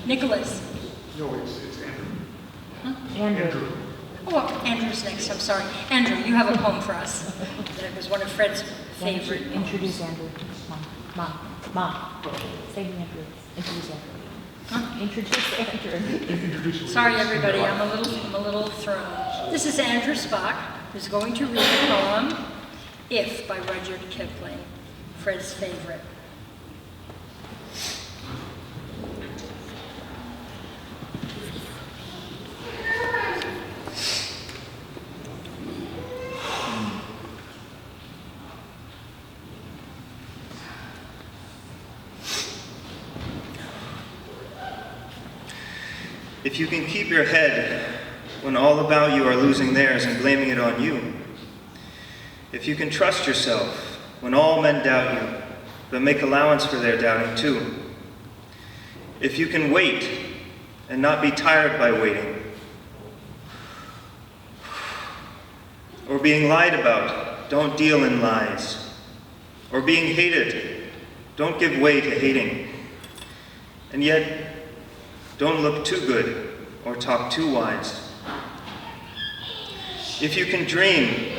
Nicholas. No, it's Andrew. Huh? Andrew. Oh, well, Andrew's next, I'm sorry. Andrew, you have a poem for us. That was one of Fred's favorite. Introduce Andrew. Mom. Say Andrew. Introduce Andrew. Huh? Introduce Andrew. Sorry, everybody, I'm a little thrown. This is Andrew Spach, who's going to read the poem "If" by Rudyard Kipling, Fred's favorite. If you can keep your head when all about you are losing theirs and blaming it on you. If you can trust yourself when all men doubt you, but make allowance for their doubting too. If you can wait and not be tired by waiting. Or being lied about, don't deal in lies. Or being hated, don't give way to hating. And yet, don't look too good or talk too wise. If you can dream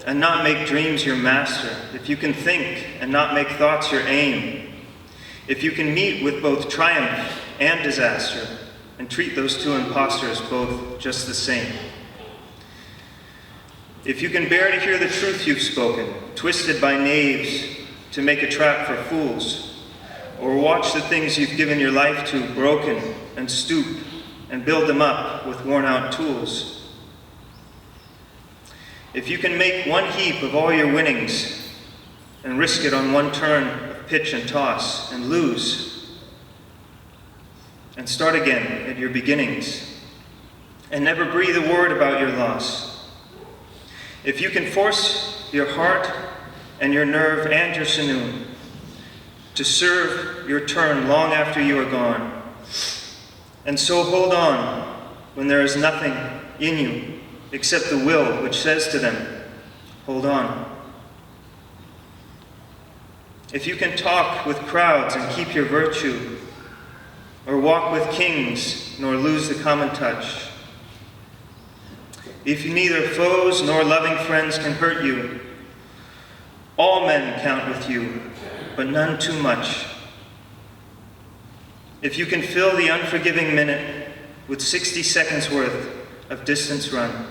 and not make dreams your master, if you can think and not make thoughts your aim, if you can meet with both triumph and disaster and treat those two impostors both just the same. If you can bear to hear the truth you've spoken, twisted by knaves to make a trap for fools, or watch the things you've given your life to broken and stoop and build them up with worn-out tools. If you can make one heap of all your winnings and risk it on one turn of pitch and toss and lose and start again at your beginnings and never breathe a word about your loss. If you can force your heart and your nerve and your sinew to serve your turn long after you are gone, and so hold on when there is nothing in you except the will which says to them, hold on. If you can talk with crowds and keep your virtue, or walk with kings nor lose the common touch, if neither foes nor loving friends can hurt you, all men count with you, but none too much. If you can fill the unforgiving minute with 60 seconds worth of distance run,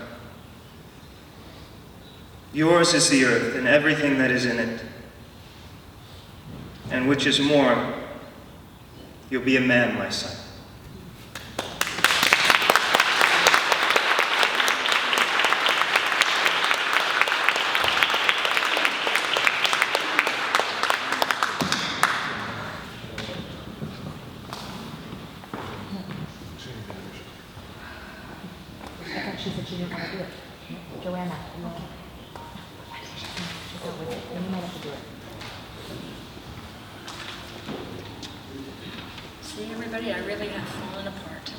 yours is the earth and everything that is in it, and which is more, you'll be a man, my son. She said she didn't want to do it. Joanna, you want to? She's not with it. Then you might have to do it. See, everybody, I really have fallen apart.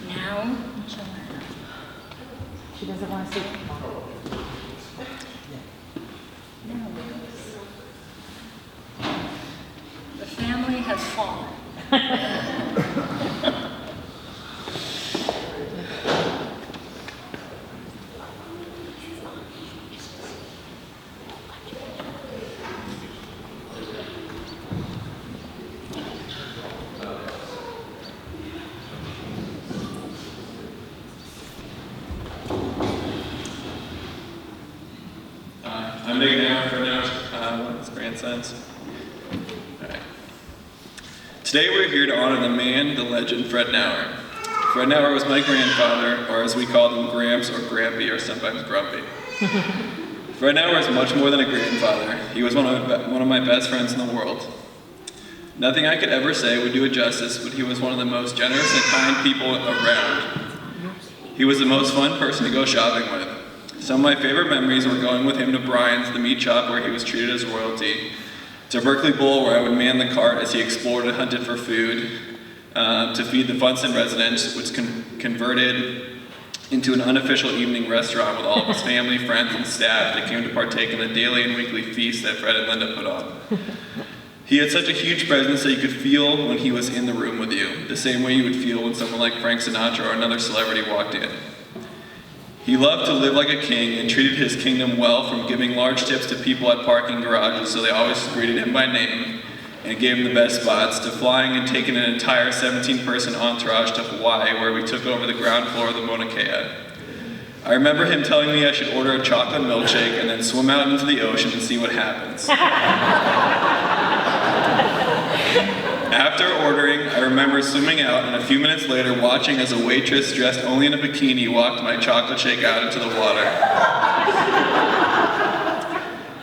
Now, She doesn't want to see it. now, the family has fallen. I'm Knauer, Fred Knauer's one of his grandsons. All right. Today we're here to honor the man, the legend, Fred Knauer. Fred Knauer was my grandfather, or as we called him, Gramps or Grampy, or sometimes Grumpy. Fred Knauer is much more than a grandfather. He was one of my best friends in the world. Nothing I could ever say would do it justice, but he was one of the most generous and kind people around. He was the most fun person to go shopping with. Some of my favorite memories were going with him to Brian's, the meat shop where he was treated as royalty, to Berkeley Bowl where I would man the cart as he explored and hunted for food, to feed the Funston residents, which converted into an unofficial evening restaurant with all of his family, friends, and staff that came to partake in the daily and weekly feast that Fred and Linda put on. He had such a huge presence that you could feel when he was in the room with you, the same way you would feel when someone like Frank Sinatra or another celebrity walked in. He loved to live like a king and treated his kingdom well, from giving large tips to people at parking garages so they always greeted him by name and gave him the best spots, to flying and taking an entire 17-person entourage to Hawaii, where we took over the ground floor of the Mauna Kea. I remember him telling me I should order a chocolate milkshake and then swim out into the ocean and see what happens. After ordering, I remember swimming out and a few minutes later watching as a waitress dressed only in a bikini walked my chocolate shake out into the water.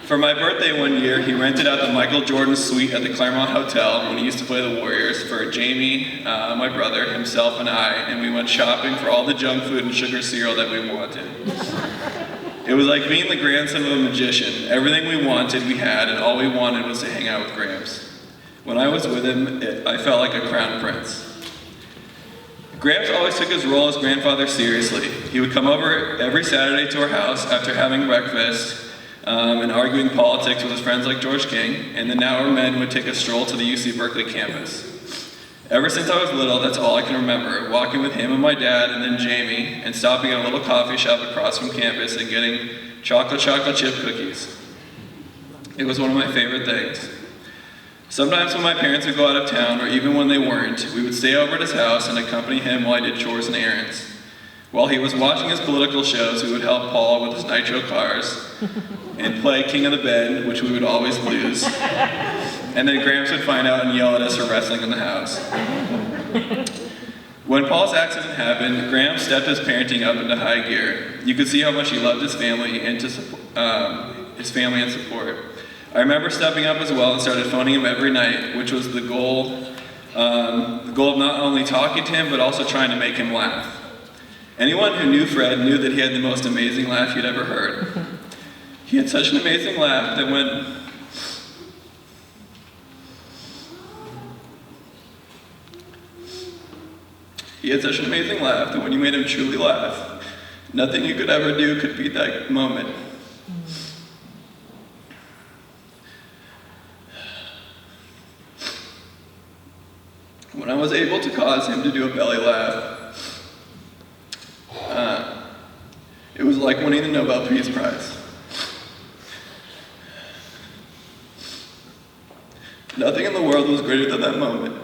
For my birthday one year, he rented out the Michael Jordan suite at the Claremont Hotel when he used to play the Warriors for Jamie, my brother, himself, and I, and we went shopping for all the junk food and sugar cereal that we wanted. It was like being the grandson of a magician. Everything we wanted, we had, and all we wanted was to hang out with Gramps. When I was with him, I felt like a crown prince. Gramps always took his role as grandfather seriously. He would come over every Saturday to our house after having breakfast and arguing politics with his friends like George King, and the Knauer men would take a stroll to the UC Berkeley campus. Ever since I was little, that's all I can remember, walking with him and my dad and then Jamie, and stopping at a little coffee shop across from campus and getting chocolate chip cookies. It was one of my favorite things. Sometimes when my parents would go out of town, or even when they weren't, we would stay over at his house and accompany him while I did chores and errands. While he was watching his political shows, we would help Paul with his nitro cars and play King of the Bed, which we would always lose. And then Gramps would find out and yell at us for wrestling in the house. When Paul's accident happened, Gramps stepped his parenting up into high gear. You could see how much he loved his family and support. I remember stepping up as well and started phoning him every night, which was the goal of not only talking to him, but also trying to make him laugh. Anyone who knew Fred knew that he had the most amazing laugh you'd ever heard. He had such an amazing laugh that when you made him truly laugh, nothing you could ever do could beat that moment. When I was able to cause him to do a belly laugh, it was like winning the Nobel Peace Prize. Nothing in the world was greater than that moment.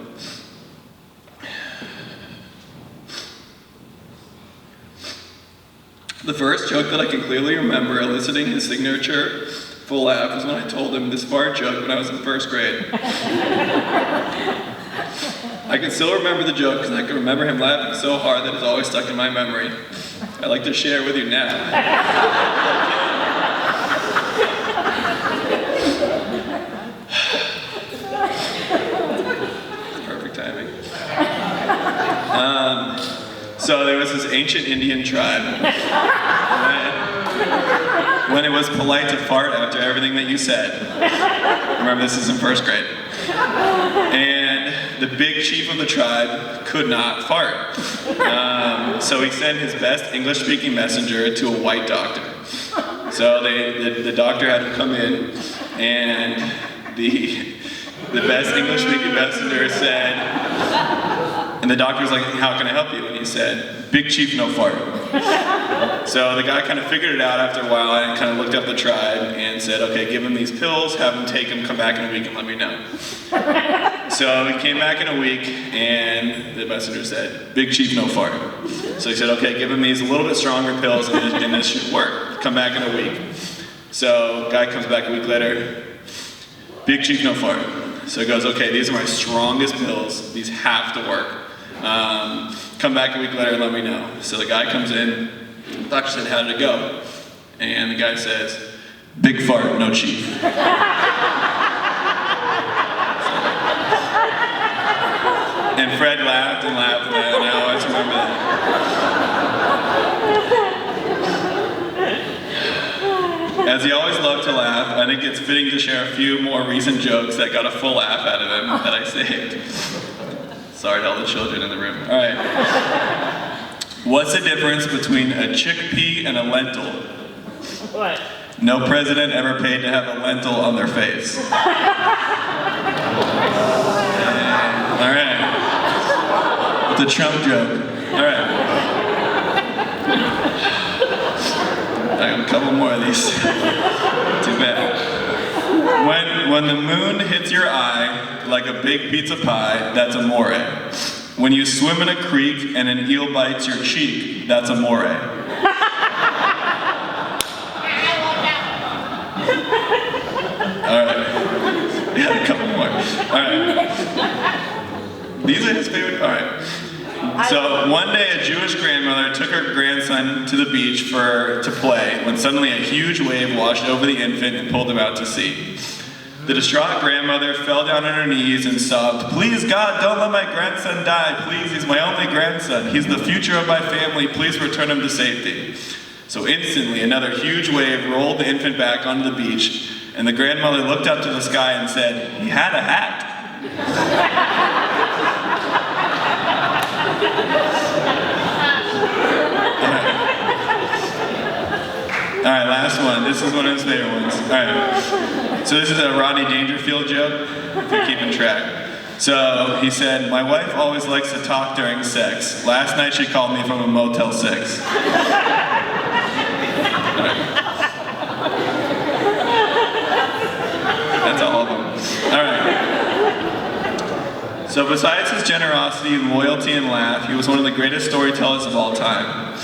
The first joke that I can clearly remember eliciting his signature full laugh was when I told him this fart joke when I was in first grade. I can still remember the joke because I can remember him laughing so hard that it's always stuck in my memory. I'd like to share it with you now. Perfect timing. So there was this ancient Indian tribe when it was polite to fart after everything that you said. Remember, this is in first grade. And the big chief of the tribe could not fart. So he sent his best English-speaking messenger to a white doctor. So the doctor had to come in, and the best English-speaking messenger said, and the doctor was like, "How can I help you?" And he said, "Big chief, no fart." So the guy kind of figured it out after a while and kind of looked up the tribe and said, "Okay, give him these pills, have him take them, come back in a week and let me know." So he came back in a week and the messenger said, "Big chief, no fart." So he said, "Okay, give him these a little bit stronger pills and this should work. Come back in a week." So guy comes back a week later, "Big chief, no fart." So he goes, "Okay, these are my strongest pills. These have to work. Come back a week later and let me know." So the guy comes in, the doctor said, "How did it go?" And the guy says, "Big fart, no chief." And Fred laughed and laughed and laughed, and I always remember that. As he always loved to laugh, I think it's fitting to share a few more recent jokes that got a full laugh out of him that I saved. Sorry to all the children in the room. All right. What's the difference between a chickpea and a lentil? What? No president ever paid to have a lentil on their face. All right. It's a Trump joke. All right. I got a couple more of these. Too bad. When the moon hits your eye like a big pizza pie, that's amore. When you swim in a creek and an eel bites your cheek, that's amore. Alright. Yeah, a couple more. Alright. These are his favorite. Alright. So one day a Jewish grandmother took her grandson to the beach to play when suddenly a huge wave washed over the infant and pulled him out to sea. The distraught grandmother fell down on her knees and sobbed, "Please God, don't let my grandson die. Please, he's my only grandson. He's the future of my family. Please return him to safety." So instantly another huge wave rolled the infant back onto the beach, and the grandmother looked up to the sky and said, "He had a hat." All right, last one. This is one of his favorite ones. All right. So this is a Rodney Dangerfield joke, if you're keeping track. So he said, "My wife always likes to talk during sex. Last night she called me from a Motel 6. All right. That's all of them. All right. So besides his generosity, loyalty, and laugh, he was one of the greatest storytellers of all time.